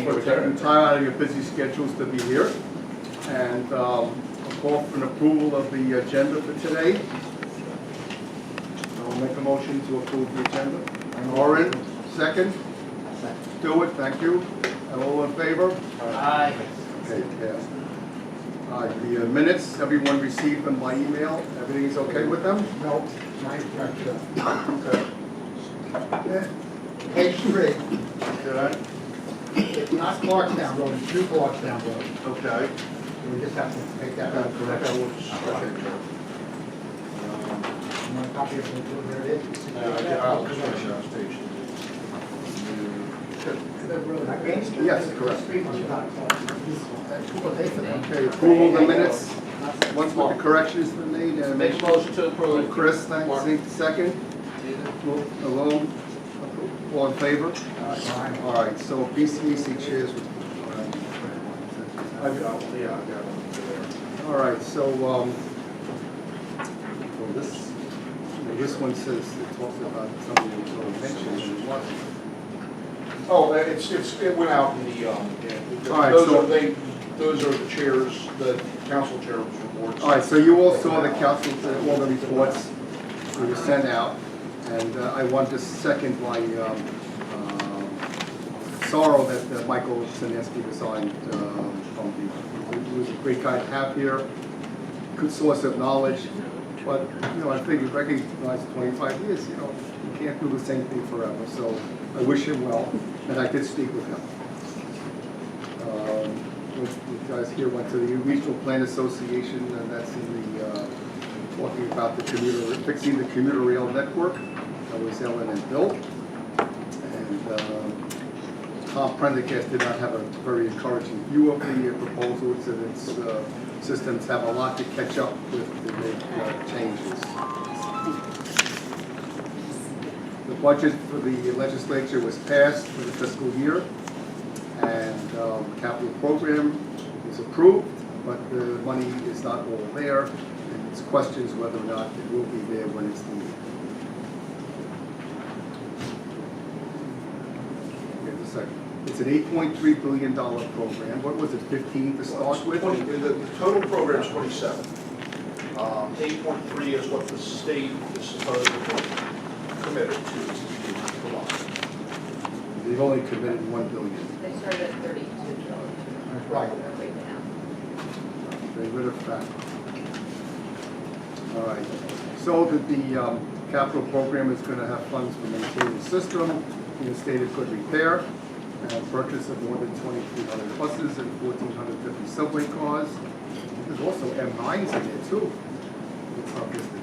for taking time out of your busy schedules to be here. And I'll call for an approval of the agenda for today. I'll make a motion to approve the agenda. Lauren, second? Do it, thank you. And all in favor? Aye. Okay, passed. The minutes, everyone received them by email. Everything is okay with them? No, not Okay. Page 3, Okay. it's not Clarkstown Road, it's New Clarkstown Road. Okay. We just have to take that out. Correct. You want a copy of where it is? Yes, correct. People pay for that. Okay, approval of the minutes. Once with the corrections been made. Make a motion to approve. Chris, thanks. Second. Alone. All in favor? All right, so BCAC chairs. All right, so, well, this one says, it talks about something that was mentioned. Oh, it went out in the, All right, those are the chairs, the council chair's reports. All right, so you all saw the council, all the reports that were sent out, and I want to second my sorrow that Michael Sinansky resigned from the, he was a great guy to have here, good source of knowledge, but, you know, I think he recognized 25 years, you know, you can't do the same thing forever, so I wish him well, and I did speak with him. You guys here went to the Regional Plan Association, and that's in the, talking about the commuter, fixing the commuter rail network. That was Ellen and Bill. And Tom Prendergast did not have a very encouraging view of the proposal. It said its systems have a lot to catch up with to make changes. The budget for the legislature was passed for the fiscal year, and the capital program is approved, but the money is not all there, and it's questions whether or not it will be there when it's needed. Here's a second. It's an $8.3 billion program. What was it, 15 to start with? The total program is 27. 8.3 is what the state is supposedly committed to provide. They've only committed $1 billion. They started at 32 billion. Right. Right now. They rid of that. All right. So that the capital program is going to have funds for maintaining the system in a state of good repair, and purchase of more than 2,300 buses and 1,450 subway cars. There's also M9s in there too. It's not listed.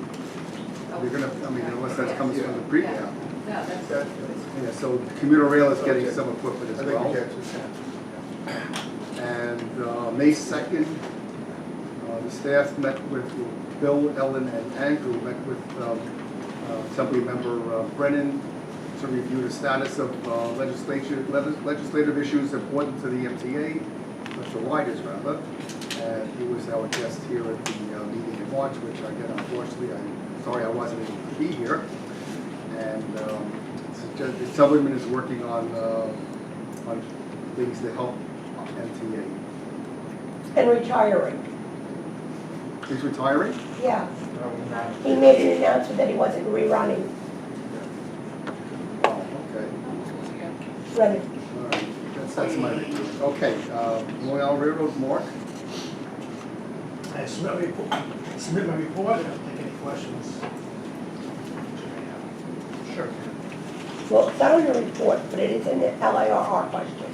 You're going to, I mean, unless that comes from the pre-cap. No, that's. Yeah, so commuter rail is getting some equipment as well. And May 2nd, the staff met with Bill, Ellen, and Andrew, met with Assembly Member Brennan to review the status of legislative issues important to the MTA, Mr. Widers rather. And he was our guest here at the meeting in March, which again, unfortunately, I'm sorry I wasn't able to be here. And the Assemblyman is working on things to help MTA. And retiring. He's retiring? Yeah. He made an announcement that he wasn't rerunning. Oh, okay. Running. All right. That's my report. Okay, Royal Railroad, Mark? I submit my report, and I'll take any questions. Sure. Well, it's not on your report, but it is an LIRR question.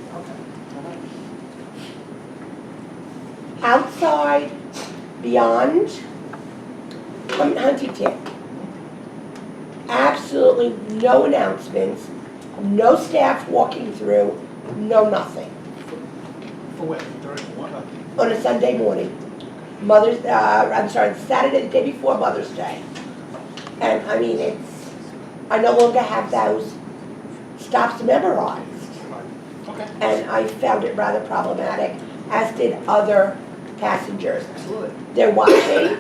Outside, beyond Huntington, absolutely no announcements, no staff walking through, no nothing. For what, during what? On a Sunday morning, Saturday, the day before Mother's Day. And I mean, I no longer have those stops memorized. Okay. And I found it rather problematic, as did other passengers. Absolutely. They're watching,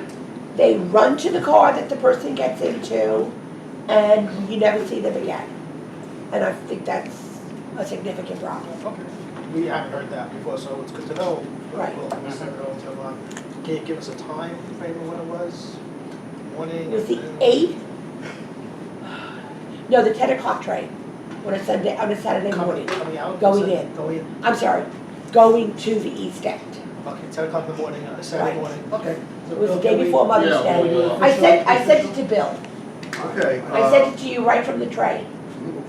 they run to the car that the person gets into, and you never see them again. And I think that's a significant problem. Okay. we haven't heard that before, so it's good to know. Right. We'll send it over to them. Can you give us a time frame of when it was? Morning? It was the afternoon? 8th? No, the 10 o'clock train, on a Saturday morning. Coming out? Going in. Going in. I'm sorry, going to the East End. Okay, 10 o'clock in the morning, Saturday Right. morning. Okay. So It was the Bill, day can we- before Mother's Yeah, Day. we- I sent it to Bill. Okay. I sent it to you right from the train.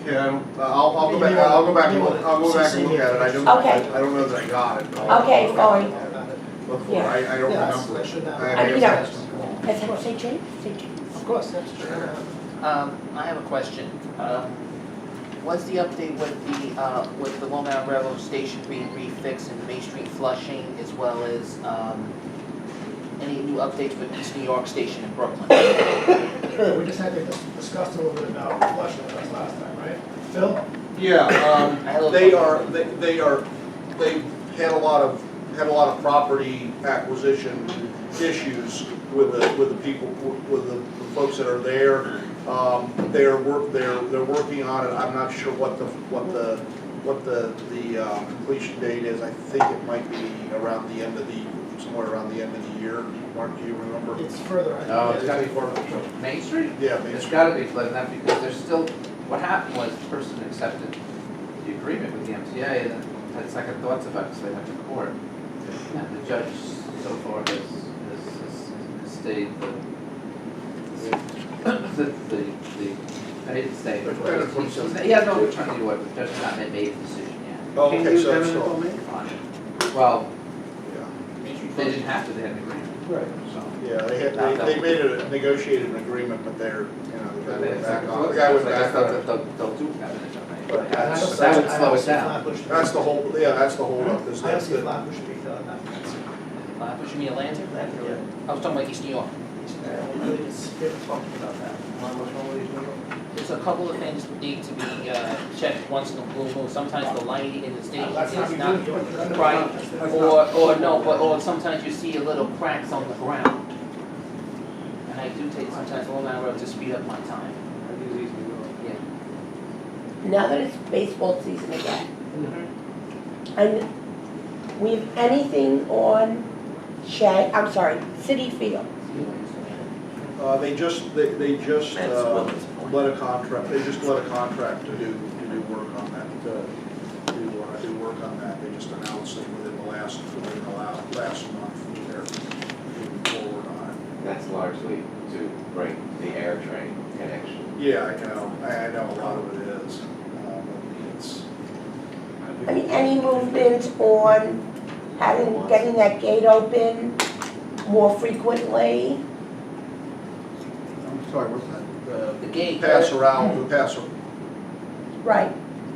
Okay, I'll go back, I'll go back and look, I'll go back and look at it, I don't, Okay. I don't know that I got it. Okay, fine. Before, Yeah. I don't Yeah, remember that it. should happen. I mean, you know, have- Is that St. James? St. James. Of course, that's true. I have a question. What's the update with the Long Island Railroad Station being refixed and Main Street flushing, as well as, any new updates with East New York Station in Brooklyn? We just had to discuss a little bit about flushing with us last time, right? Phil? Yeah, I had a little they question. are, they had a lot of property acquisition issues with the people, with the folks that are there. They're working on it, I'm not sure what the completion date is. I think it might be around the end of somewhere around the end of the year. Mark, do you remember? It's further. I think. No, it's gotta be for Main Street? Yeah, Main It's Street. gotta be for that, because there's still, what happened was the person accepted the agreement with the MTA and then had second thoughts about it, so they went to court. And the judge so far has stayed I didn't stay, but he has no attorney to work, the judge has not made a decision yet. Oh, Can okay, you so, have it on me? Well, yeah. they didn't have to, they had an agreement. Right. So. Yeah, they made a negotiated an agreement, but they're, the guy went back on. The guy I went guess back on it. they'll do have an attorney. But I don't see- That would I slow don't it see down. Flatbush. That's the whole, yeah, that's the whole up, is I don't that, see Flatbush should be done, What you mean, Atlanta? Yeah. I was talking about East New York. We really just get talking about that. There's a couple of things that need to be checked once in a blue moon. Sometimes the lighting in the station That's not is not doing it. right, or sometimes you see a little cracks on the ground. And I do take sometimes Long Island Road to speed up my time. Yeah. Now that it's baseball season again, and we have anything on City Field? they just let a contract, they just let a contract to do work on that, do work on that. They just announced it within the last month, they're moving forward on it. That's largely to bring the air train connection. Yeah, I know a lot of it is. It's, I mean, any movement on getting that gate open more frequently? I'm sorry, what's that? The gate. pass around, Right.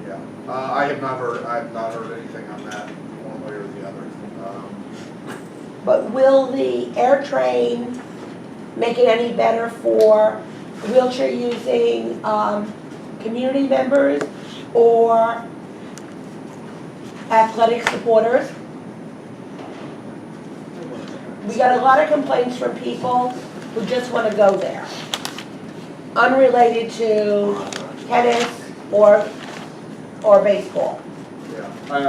yeah. I have not heard anything on that, one way or the other. But will the air train make it any better for wheelchair using community members or athletic supporters? We got a lot of complaints from people who just want to go there, unrelated to tennis or baseball. Yeah, I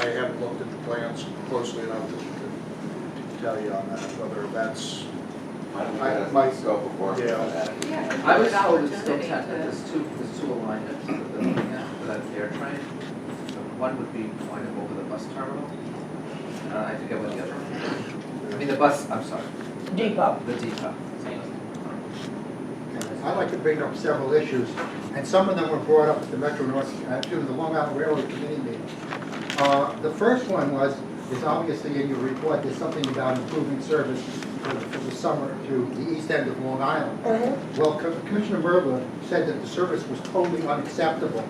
haven't looked at the plans closely enough to tell you on that, whether that's, My scope of work. Yeah. Yeah. I was good told it's still opportunity ten, to- there's two alignments that they're looking at for that air train. So one would be pointed over the bus terminal. I forget what the other one is. I mean, the bus, I'm sorry, Depot. the depot. I'd like to bring up several issues, and some of them were brought up at the Metro North, to the Long Island Railroad Committee meeting. The first one is obviously in your report, there's something about improving service for the summer to the east end of Long Island. Well, Commissioner Merva said that the service was totally unacceptable.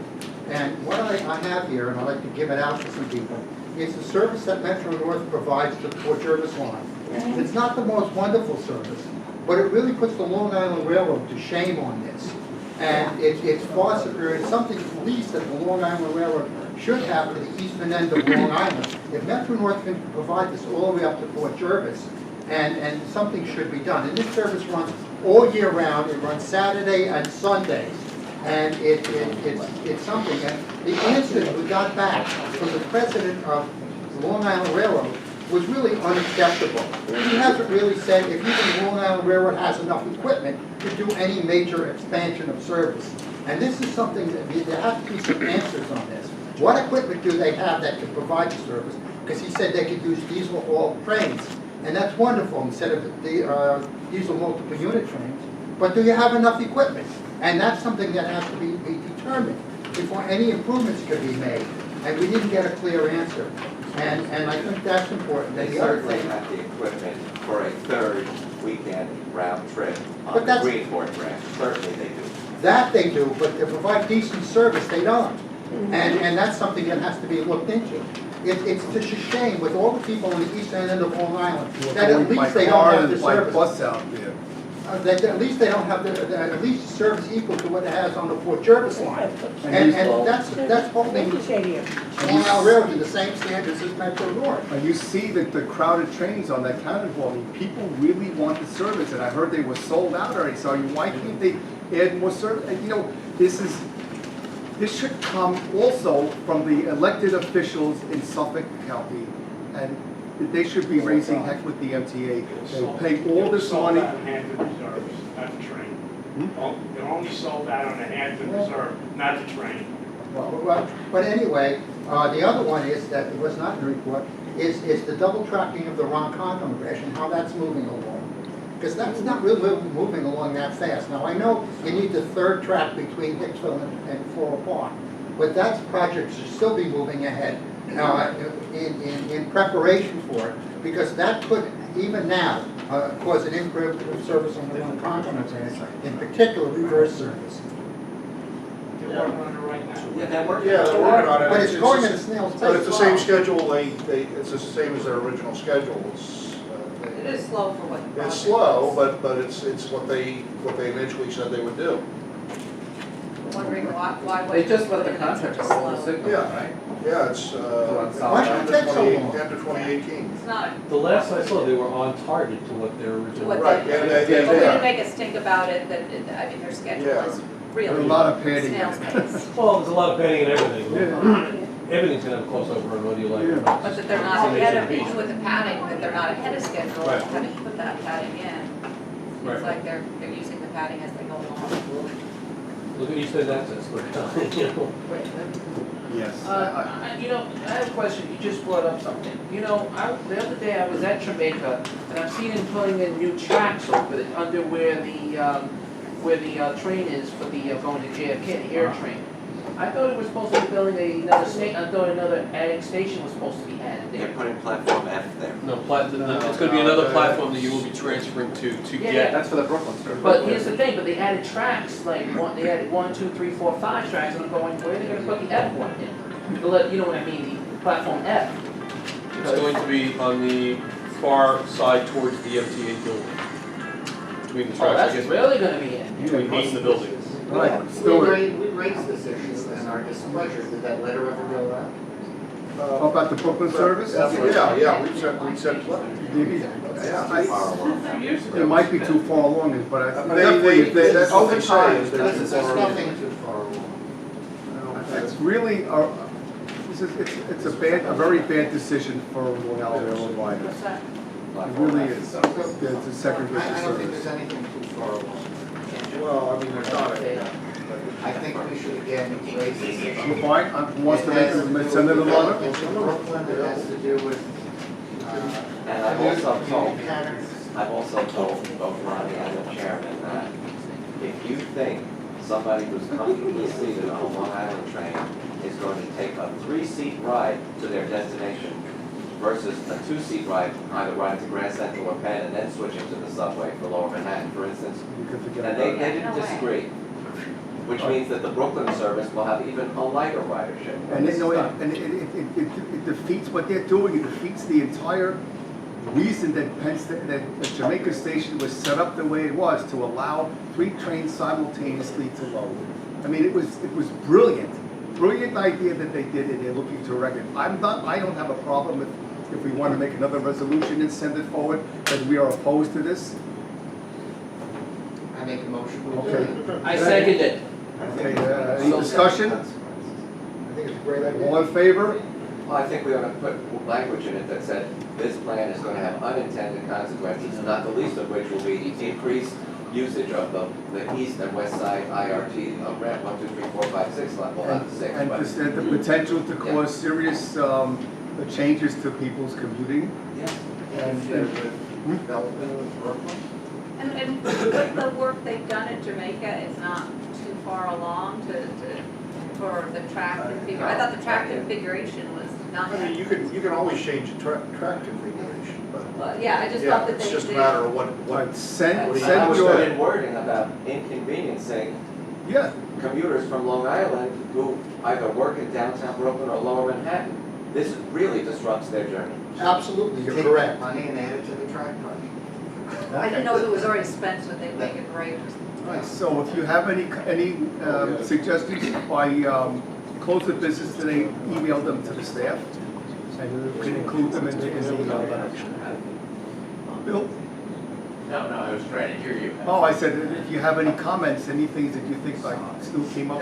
And what I have here, and I'd like to give it out to some people, is the service that Metro North provides to the Port Jervis line. It's not the most wonderful service, but it really puts the Long Island Railroad to shame on this. And it's far superior, it's something at least that the Long Island Railroad should have to the eastern end of Long Island. If Metro North can provide this all the way up to Port Jervis, and something should be done. And this service runs all year round, it runs Saturday and Sundays. And it's something, and the answer that we got back from the president of the Long Island Railroad was really unacceptable. He hasn't really said if even the Long Island Railroad has enough equipment to do any major expansion of service. And this is something that there has to be some answers on this. What equipment do they have that can provide the service? Because he said they could use diesel haul trains, and that's wonderful instead of the diesel multiple unit trains. But do you have enough equipment? And that's something that has to be determined before any improvements could be made. And we didn't get a clear answer. And I think that's important. They And the other certainly thing, have the equipment for a third weekend round trip But on the that's- Greenport branch, certainly they do. that they do, but to provide decent service, they don't. And that's something that has to be looked into. It's just a shame with all the people on the east end of Long Island, that at least they don't have the By service. bus out there. That at least they don't have at least the service equal to what it has on the Port Jervis line. And that's holding Thank you, Shady. Long Island Railroad to the same standards as Metro North. And you see that the crowded trains on that Cannonball, I mean, people really want the service, and I heard they were sold out already, so why can't they add more service? And, you know, this should come also from the elected officials in Suffolk County, and they should be raising heck with the MTA. They pay all this money. Hampton Reserves, not the train. They're only sold out on the Hampton Reserve, not the train. But anyway, the other one is, that it was not in the report, is the double tracking of the Ronkonkoma Bridge and how that's moving along. Because that's not really moving along that fast. Now, I know you need the third track between Hicksville and Floral Park, but that project should still be moving ahead in preparation for it, because that could, even now, cause an improvement of service on the Ronkonkoma Bridge, in particular reverse service. They're working on it right now. Yeah, that works. Yeah, they're working on it. But it's going at a snail's pace. But it's the same schedule, it's the same as their original schedule. It is slow for what. the It's project slow, is. but it's what they initially said they would do. I'm wondering why. They just let the it's contract such go a over the slow- signal, Yeah. right? Yeah, it's, Why should it take so long? after 2018. It's not, The last I saw, they were on target to what their original. What Right, they- yeah, but we yeah. didn't make a stink about it, that, I mean, their schedule Yeah. is There's really a lot of padding. snail's pace. Well, there's a lot of padding and everything. Yeah. Everything's gonna have crossover, and whether you like it or Yeah. not. But that they're not ahead of, even with the padding, that they're not ahead of schedule, Right. having to put that padding in. Right. It's like they're using the padding as they go along. Look at East End Access, look, you know. Yes. You know, I have a question, you just brought up something. You know, the other day I was at Jamaica, and I've seen him putting in new tracks over it, under where the train is for the, going to JFK, the air train. I thought it was supposed to be building another I thought another adding station was supposed to be added They're there. putting platform F there. No, it's gonna be another platform that you will be transferring to Yeah, get. That's for the Brooklyn service. But here's the thing, but they added tracks, like, they added 1, 2, 3, 4, 5 tracks, and I'm going, where are they gonna put the F one in? You know what I mean, the platform F. It's going to be on the far side towards the MTA building. Between the Oh, tracks, I that's guess, really gonna be in. between eight and the buildings. Right, still, We raised this issue and our displeasure, did that letter ever go out? how about the Brooklyn service? Yeah, we sent letters. Maybe, Yeah. it might be too far along, but I think They, definitely if they, that's what they say, is they're too There's far. nothing too far along. it's really, it's a very bad decision for Long Island Railroad riders. What's that? It really is. It's a second I rate don't think there's service. anything too far along. Well, I mean, there's not I think we should again raise this issue. You're fine, wants to make, send it a letter? It's in Brooklyn, it has to do with, And I've also told, commuting patterns. I've also told both Ronnie and the chairman that if you think somebody who's comfortably seated on a Long Island train is going to take a 3-seat ride to their destination versus a 2-seat ride, either riding to Grand Central or Penn and then switching to the subway for Lower Manhattan, for instance, You could forget and about they it. didn't disagree, which means that the Brooklyn service will have even a lighter ridership. And it defeats what they're doing, it defeats the entire reason that Jamaica Station was set up the way it was, to allow 3 trains simultaneously to load. I mean, it was brilliant idea that they did, and they're looking to erect it. I don't have a problem if we want to make another resolution and send it forward, that we are opposed to this. I make a motion. Okay. I second it. Okay, any discussion? I think it's a great idea. All in favor? Well, I think we ought to put language in it that said, this plan is gonna have unintended consequences, not the least of which will be increased usage of the east and west side IRT of ramp 1, 2, 3, 4, 5, 6 level, not the 6. And but- the potential to cause serious changes to people's commuting. Yeah. And Development with Brooklyn? And with the work they've done in Jamaica, it's not too far along for the track configuration. I thought the track configuration was not I mean, that. you can always change the track configuration, but, Well, yeah, I just yeah, thought that it's they. just a matter of what, Right, send I was your, in wording about inconveniencing yeah, commuters from Long Island who either work in downtown Brooklyn or lower Manhattan. This really disrupts their journey. Absolutely, you're Take correct. that money and add it to the track project. I didn't know if it was already spent, so they make it right. right, so if you have any suggestions by close of business today, email them to the staff, and you can include them in the letter. Bill? No, I was trying to hear you. Oh, I said, if you have any comments, any things that you think like Stu came up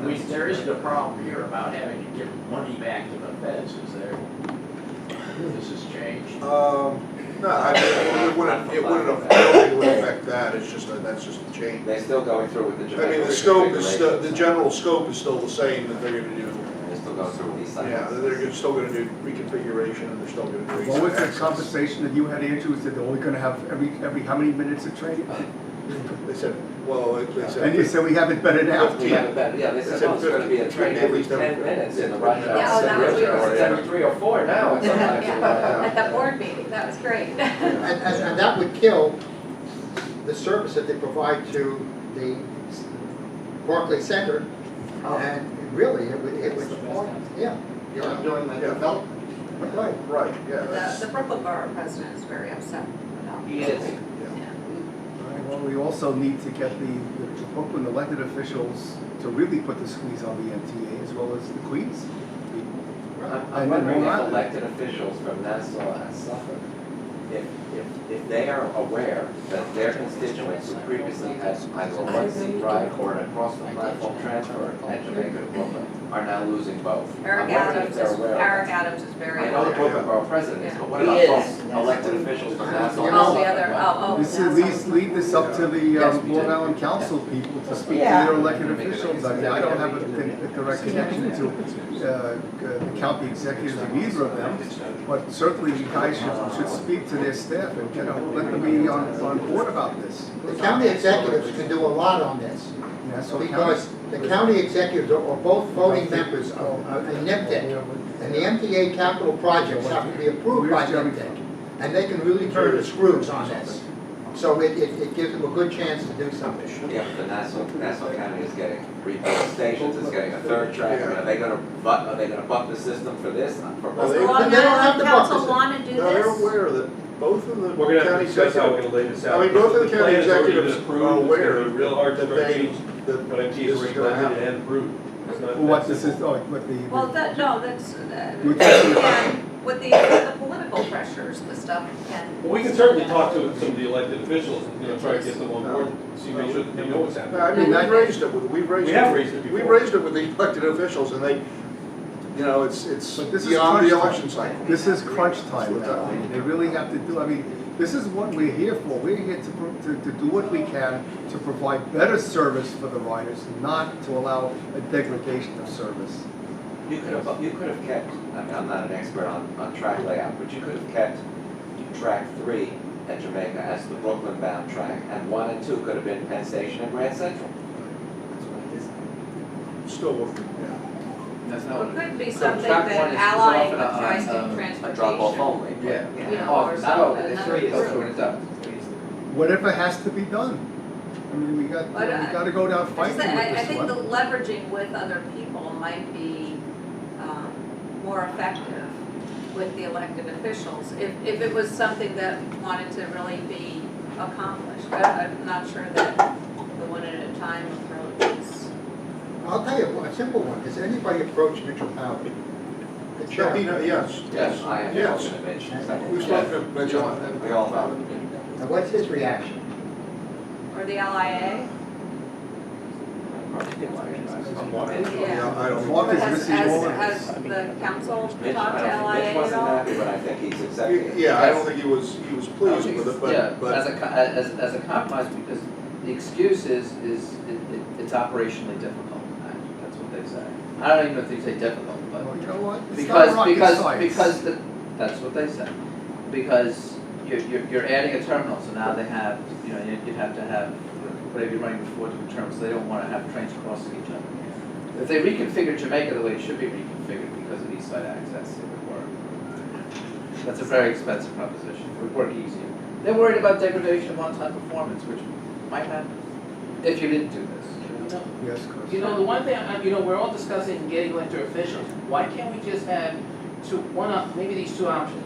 with. There isn't a problem here about having to give money back to the feds, is there? This has changed. no, I mean, it wouldn't affect that, it's just, that's just a change. They're still going through with the I Jamaica mean, the scope is, reconfiguration. the general scope is still the same that they're gonna do. They're still going through with these sites. Yeah, they're still gonna do reconfiguration and they're still gonna do. What was the access. conversation that you had, Andrew, said they're only gonna have every how many minutes of training? They said, well, they said. And you said we have it better now. We haven't been, yeah, they said, oh, it's gonna be a train every 10 minutes in the rush hour. Yeah, oh, that was Or it's every 3 or 4 now, it's sometimes. Yeah, at the board meeting, that was great. And that would kill the service that they provide to the Barclay Center. And really, it would, yeah. You're not doing the development. Right. Right, yeah. The Brooklyn Borough president is very upset about He is. Yeah. Well, we also need to get the Brooklyn elected officials to really put the squeeze on the MTA as well as the Queens people. I'm And then wondering Long if Island. elected officials from Nassau and Suffolk, if they are aware that their constituents who previously had either a one-seat ride or an across-the-platform transfer at Jamaica to Brooklyn are now losing both. Eric I'm wondering if Adams they're is, aware of Eric that. Adams is very. I know the Brooklyn Borough president is, but what He about is. folks, elected officials from Nassau and Oh, Suffolk? the other, oh. This is, leave this up to the Yes, we Long do. Island Council people to speak to Yeah. their elected officials. I mean, I don't have a direct connection to the county executives of either of them, but certainly you guys should speak to their staff and, let them be on board about this. The county executives can do a lot on this, Nassau because the county executives are both voting members of NIPDIC, and the MTA capital projects have to be approved by NIPDIC, and they can really turn the screws on this. So it gives them a good chance to do something. Yeah, but the Nassau County is getting rebuilt stations, it's getting a third track, I mean, are they gonna buck the system for this, for Well, Does they- the Long They don't have Island to buck Council this. want to do No, they're this? aware that both of the We're gonna have county to discuss how we're executives, gonna lay this out. I mean, both of the plan county has already been executives approved. are It's aware gonna be real hard to that start they, change, that but MT this is is already gonna budgeted happen. and approved. It's not What that this is, simple. what the. Well, that's, You're talking again, with the political pressures, the stuff can. Well, we can certainly talk to some of the elected officials and, try to get them on board, see, make sure that they know what's No, happening. I mean, we've raised it with We have raised it before. with the elected officials and they, it's But this is beyond the crunch election time. cycle. This is crunch time now. They really have to do, I mean, this is what we're here for. We're here to do what we can to provide better service for the riders, not to allow a degradation of service. You could have kept, I mean, I'm not an expert on track layout, but you could have kept track 3 at Jamaica as the Brooklyn bound track, and 1 and 2 could have been Penn Station and Grand Central. Still working, yeah. That's Well, not. it could be So something track that one is allied with often tri-state A drop-off transportation. only. Yeah. You know, Oh, or not over, something, the 3 is another- what it's up. Whatever has to be done. I mean, we But, gotta go down I fighting just with say, I this think the one. leveraging with other people might be more effective with the elected officials, if it was something that wanted to really be accomplished. I'm not sure that the one at a time approach is. I'll tell you a simple one. Has anybody approached Mitchell Powell? The No, chairman? yes, Yes, I am Yes. talking to Mitch. We've spoken to Mitch on We all know. Now, what's his reaction? Or the LIA? Yeah, I don't. Mark is Has, missing all of has this. the council Mitch, talked to Mitch LIA at wasn't all? happy, but I think he's accepting it. Yeah, I don't think he was pleased with it, Yeah, but, as a compromise, because the excuse is it's operationally difficult. That's what they say. I don't even know if they say difficult, but Well, you know what? It's not rocket science. that's what they say. Because you're adding a terminal, so now they have, you'd have to have, whatever you're running before different terminals, so they don't wanna have trains crossing each other. If they reconfigure Jamaica the way it should be reconfigured because of east side access, it would work. That's a very expensive proposition, it would work easier. They're worried about degradation of on-time performance, which might happen if you didn't do this. Yes, Chris. You know, the one thing, we're all discussing getting elected officials. Why can't we just have maybe these two options?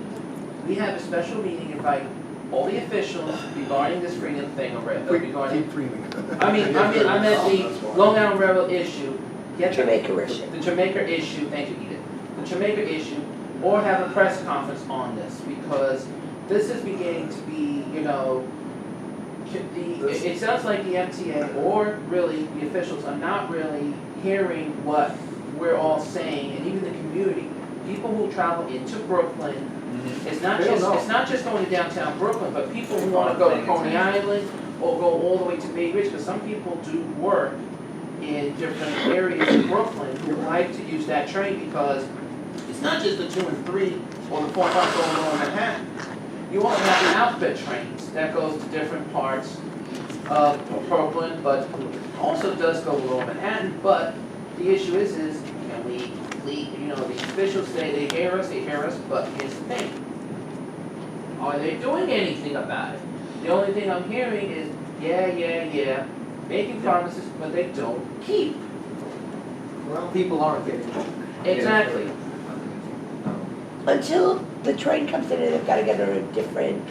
We have a special meeting, invite all the officials regarding this freedom thing, or regarding, Keep dreaming. I meant the Long Island Railroad issue. Get Jamaica issue. The Jamaica issue, thank you, Edith. The Jamaica issue, or have a press conference on this, because this is beginning to be, it sounds like the MTA, or really the officials, are not really hearing what we're all saying, and even the community. People who travel into Brooklyn, it's not just going to downtown Brooklyn, but people who want to go to Coney Island or go all the way to Bay Ridge, because some people do work in different areas of Brooklyn who like to use that train, because it's not just the 2 and 3 or the 4 and 5 going on Manhattan. You also have the outfit trains that goes to different parts of Brooklyn, but also does go below Manhattan. But the issue is can we, the officials say they hear us, but here's the thing. Are they doing anything about it? The only thing I'm hearing is, yeah, making promises, but they don't keep. Well, People aren't getting Exactly. Until the train comes in and they've gotta get on a different,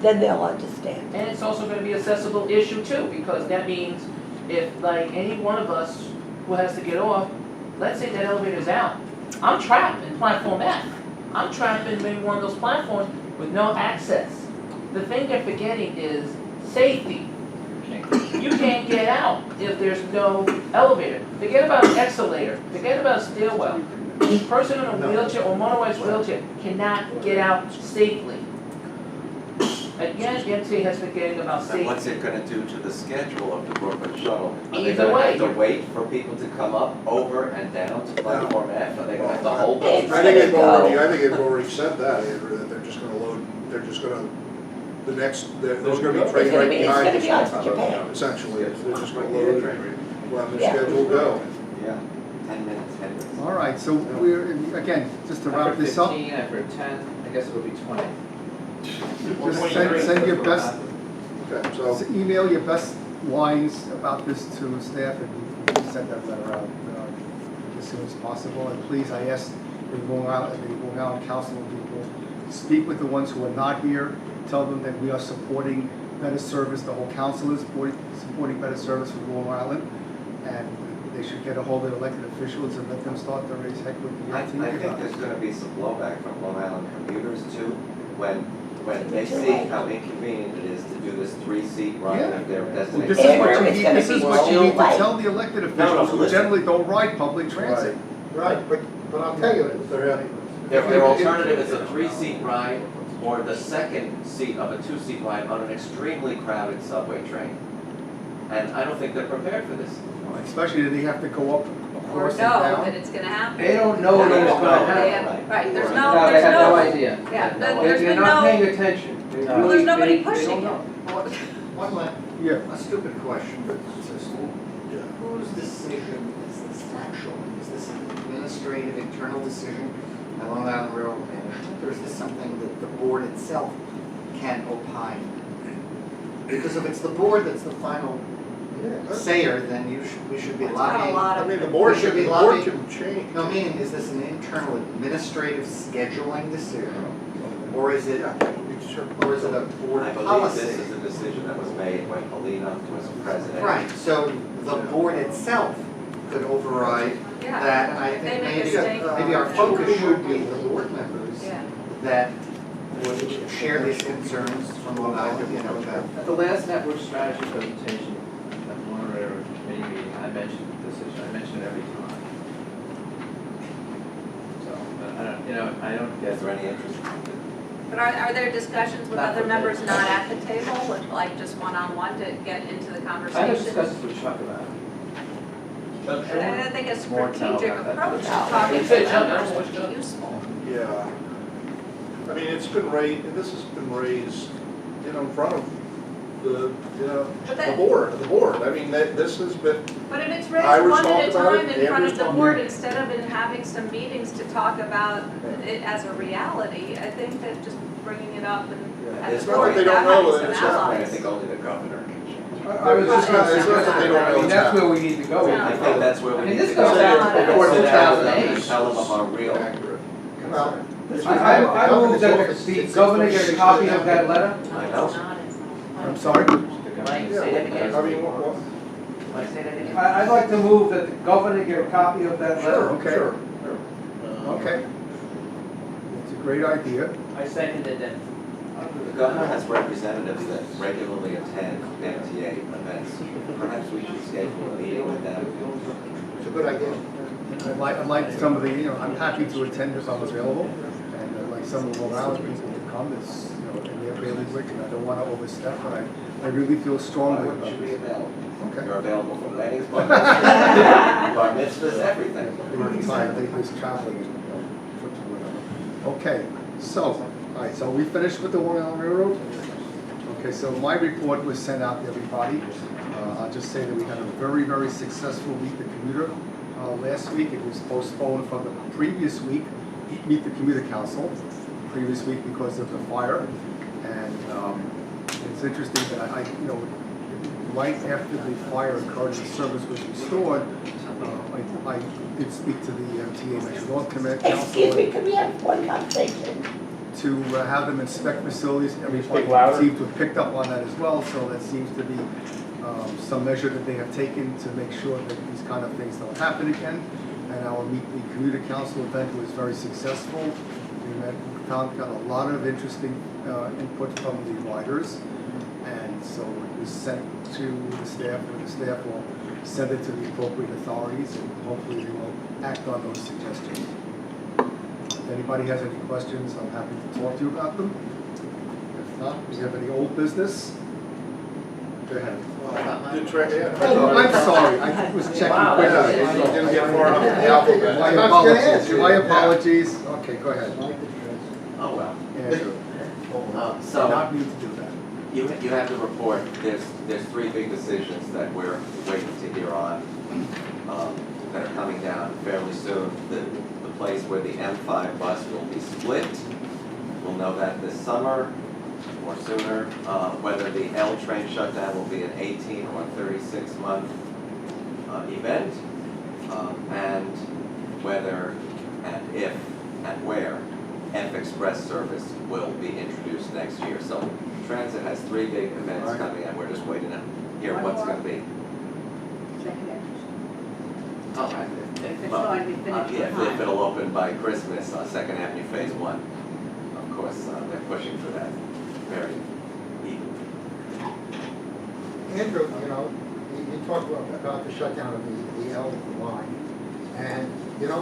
then they'll understand. And it's also gonna be an accessible issue too, because that means if like any one of us who has to get off, let's say that elevator's out, I'm trapped in platform F. I'm trapped in maybe one of those platforms with no access. The thing they're forgetting is safety. You can't get out if there's no elevator. Forget about an escalator, forget about a stairwell. A person in a wheelchair or motorized wheelchair cannot get out safely. Again, the MTA has been getting about And safety. what's it gonna do to the schedule of the Brooklyn shuttle? Are they Either gonna way, have to wait for people to come up, over and down to platform F? Are they gonna have to hold It's those? I think they've gonna already, go. I think they've already said that, Andrew, that they're just gonna load, there's gonna be trains right behind It's gonna be on us, Japan. essentially. They're just gonna load it, let the Yeah. schedule go. Yeah, 10 minutes. All right, so we're, again, just to wrap this up, 15, I've heard 10, I guess it'll be 20. just send your best, Okay, so, email your best lines about this to staff, and we can send that letter out as soon as possible. And please, I ask the Long Island Council people, speak with the ones who are not here, tell them that we are supporting better service, the whole council is supporting better service for Long Island, and they should get a hold of elected officials and let them start to raise heck with the I MTA think about there's this. gonna be some blowback from Long Island commuters too, when they see how inconvenient it is to do this 3-seat ride of their Well, destination. this is what you It's need, gonna this is be what you need to well, tell the elected officials who listen. generally don't ride public transit. right, but I'll tell you, Their alternative is a 3-seat ride or the second seat of a 2-seat ride on an extremely crowded subway train. And I don't think they're prepared for this. Especially that they have to go up, Or across and know down. that it's gonna happen. They don't know that it's gonna They happen. have- Right, there's No, no, they there's have no no, idea. yeah, They're there's been not paying no, attention. They well, there's really- nobody they pushing don't it. know. One last, Yeah, a stupid question, but it's a whose decision is this actually? Is this an administrative, internal decision by Long Island Railroad management, or is this something that the board itself can opine? Because if it's the board that's the final sayer, then we should be it's got a lobbying. lot I of, mean, the board should be the board lobbying. can change. No, meaning, is this an internal administrative scheduling decision? Or is it, or is it a board I believe policy? this is a decision that was made when Polino was president. Right, so the board itself could override yeah, that, and I They think make a statement. maybe our focus should be the board members yeah. that would share these concerns from Long Island, that. At the last network strategy presentation at the Monterey committee meeting, I mentioned that I don't Is get there any interest? But are there discussions with Not other for members me. not at the table, with like just one-on-one to get into the I have conversation? discussions with Chuck about it. And I think a More now strategic about that. approach to No. talking It's to it, Chuck, members what's would Chuck? be useful. Yeah. I mean, it's been raised, this has been raised, in front of the, But the that- board. I mean, this has been, But if it's I raised was one at a talking about time it, in front Andrew's of the talking- board, instead of in having some meetings to talk about it as a reality, I think that just bringing it up and at It's the not board, that they don't that know having that some it's I allies. think only the governor can change. I was just gonna It's not that they don't know I mean, it's that's where happening. we need to go. Yeah. I think that's where I we mean, need this to goes go. down before Sit it's down happening. and tell them of our real. accurate. Well, I move that the governor get a copy of that letter. I know. I'm sorry? Mike, say that again. I mean, what? Mike, say that again. I'd like to move that the governor get a copy of that letter. Okay. Sure. Okay. It's a great idea. I seconded that. The governor has representatives that regularly attend MTA events. Perhaps we should schedule a meeting with them. it's a good idea. I'd like some of the, I'm happy to attend if I'm available, and I'd like some of the Rhode Island people to come, it's, in their bailiwick, and I don't want to overstep, but I really feel strongly Why about wouldn't you be this. available? Okay. You're available for weddings, bar mitzvahs, everything. Time, they was traveling and trips or whatever. Okay, so, all right, so we finished with the Long Island Railroad? Okay, so my report was sent out to everybody. I'll just say that we had a very, very successful Meet the Commuter last week. It was postponed from the previous week, Meet the Commuter Council, previous week because of the fire. And it's interesting that right after the fire occurred and the service was restored, I did speak to the MTA Metro North Council. Excuse me, could we have one conversation? To have them inspect facilities. Everybody seems to have picked up on that as well, so that seems to be some measure that they have taken to make sure that these kind of things don't happen again. And our Meet the Commuter Council event was very successful. We got a lot of interesting input from the riders, and so it was sent to the staff, and the staff will send it to the appropriate authorities, and hopefully they will act on those suggestions. If anybody has any questions, I'm happy to talk to you about them. If not, do you have any old business? Go ahead. Oh, I'm sorry, I was checking Wow, quickly. that's- Didn't get far enough in the alphabet. My I was gonna ask apologies, you. my apologies. Okay, go ahead. Oh, well. Andrew, did So, not mean to do that. you have the report, there's three big decisions that we're waiting to hear on, that are coming down fairly soon. The place where the M5 bus will be split, we'll know that this summer or sooner. Whether the L train shutdown will be an 18 or 36-month event, and whether and if and where F Express service will be introduced next year. So transit has three big events Right. coming, and we're just waiting to hear what's going to be. Oh, I- If it's well, going to be finished yeah, in if time. it'll open by Christmas, Second Avenue Phase 1. Of course, they're pushing for that very eagerly. Andrew, you talked about the shutdown of the L line, and, there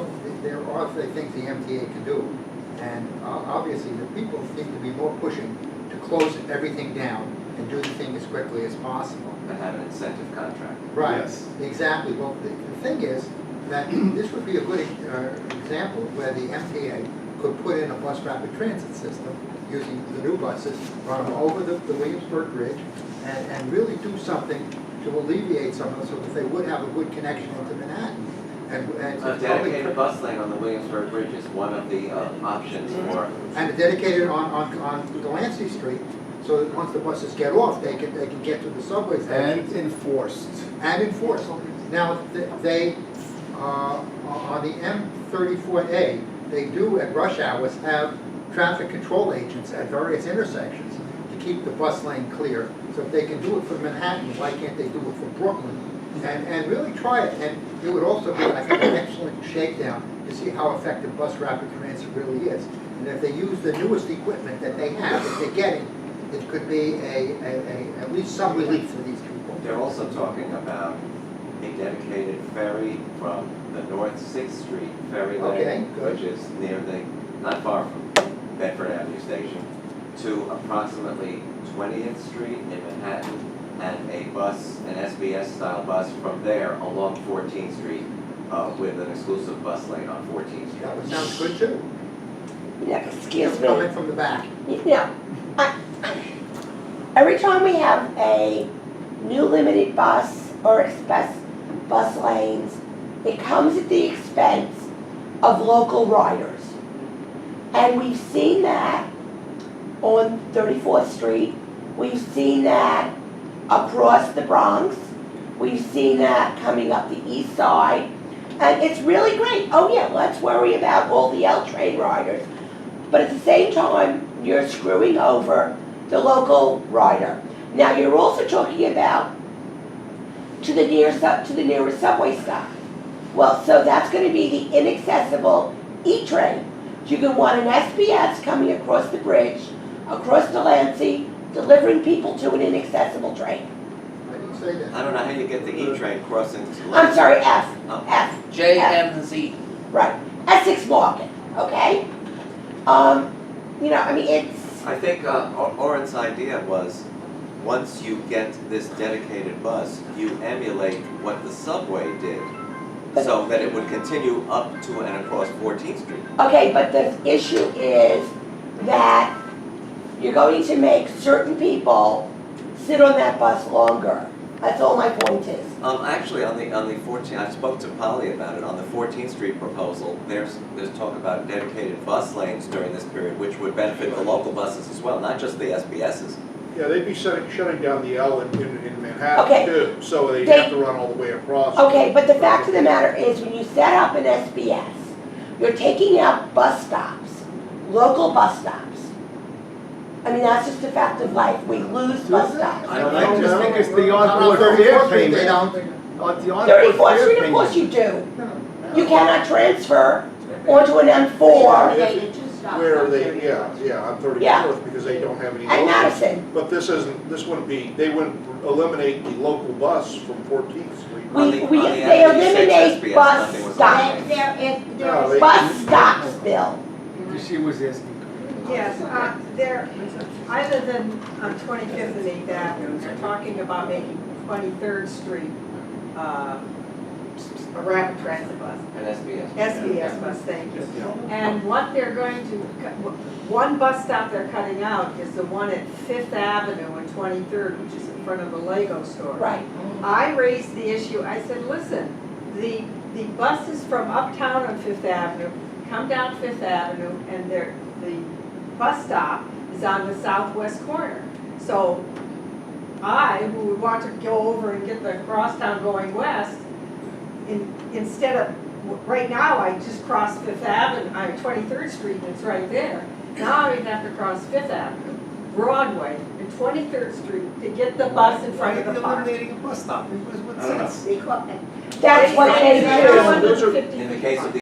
are things the MTA can do, and obviously, the people seem to be more pushing to close everything down and do the thing as quickly as possible. And have an incentive contract. Right, Yes. exactly. Well, the thing is that this would be a good example where the MTA could put in a bus rapid transit system using the new buses, run them over the Williamsburg Bridge, and really do something to alleviate some of it so that they would have a good connection into Manhattan. And A dedicated bus lane on the Williamsburg Bridge is one of the options for, and dedicated on Delancey Street, so that once the buses get off, they can get to the subway station. And enforced. And enforced. Now, they, on the M34A, they do at rush hours have traffic control agents at various intersections to keep the bus lane clear. So if they can do it for Manhattan, why can't they do it for Brooklyn? And really try it. And it would also be, I think, an excellent shakedown to see how effective bus rapid transit really is. And if they use the newest equipment that they have, that they're getting, it could be at least some relief for these people. they're also talking about a dedicated ferry from the North 6th Street ferry Okay, lane, good. which is near the not far from Bedford Avenue Station, to approximately 20th Street in Manhattan, and a bus, an SBS-style bus from there along 14th Street with an exclusive bus lane on 14th Street. That would sound good too. Yeah, excuse me. Coming from the back. Yeah, every time we have a new limited bus or express bus lanes, it comes at the expense of local riders. And we've seen that on 34th Street, we've seen that across the Bronx, we've seen that coming up the east side, and it's really great. Oh yeah, let's worry about all the L train riders, but at the same time, you're screwing over the local rider. Now, you're also talking about to the nearest subway stop. Well, so that's going to be the inaccessible E-train. You can want an SBS coming across the bridge, across Delancey, delivering people to an inaccessible train. I didn't say that. I don't know how you get the E-train crossing. I'm sorry, F. Oh. F. JMZ. Right. Essex Market, okay? I mean, it's, I think Oren's idea was, once you get this dedicated bus, you emulate what the subway did, so that it would continue up to and across 14th Street. okay, but the issue is that you're going to make certain people sit on that bus longer. That's all my point is. Actually, on the 14th, I spoke to Polly about it. On the 14th Street proposal, there's talk about dedicated bus lanes during this period, which would benefit the local buses as well, not just the SBSs. Yeah, they'd be shutting down the L in Okay. Manhattan too, so they'd have to run all the way across. Okay, but the fact of the matter is, when you set up an SBS, you're taking out bus stops, local bus stops. I mean, that's just a fact of life. We lose bus stops. I just think it's the On onboard 34th fare Street, they payment. don't. The onboard 34th fare Street, of course payment. you do. You cannot transfer onto an M4 Where they, yeah, on Yeah. 34th, because they don't have any and locals. Madison. But this wouldn't be, they wouldn't eliminate the local bus from 14th Street. On the They Avenue 6 eliminate SBS, bus nothing was stops. eliminated. No, they- Bus stops, Bill. She was asking. Yes, I live on 25th and 8th Avenue, they're talking about making 23rd Street a rapid transit bus, An SBS. SBS bus, thank you. And what they're going to, one bus stop they're cutting out is the one at 5th Avenue and 23rd, which is in front of the Lego store. Right. I raised the issue, I said, listen, the buses from uptown on 5th Avenue come down 5th Avenue, and the bus stop is on the southwest corner. So I, who would want to go over and get the crosstown going west, instead of, right now I just cross 5th Avenue, 23rd Street, and it's right there. Now I would have to cross 5th Avenue, Broadway, and 23rd Street to get the bus in front of the park. Eliminating a bus stop. What I don't know. sense? That's what they do. Those are- In the case of the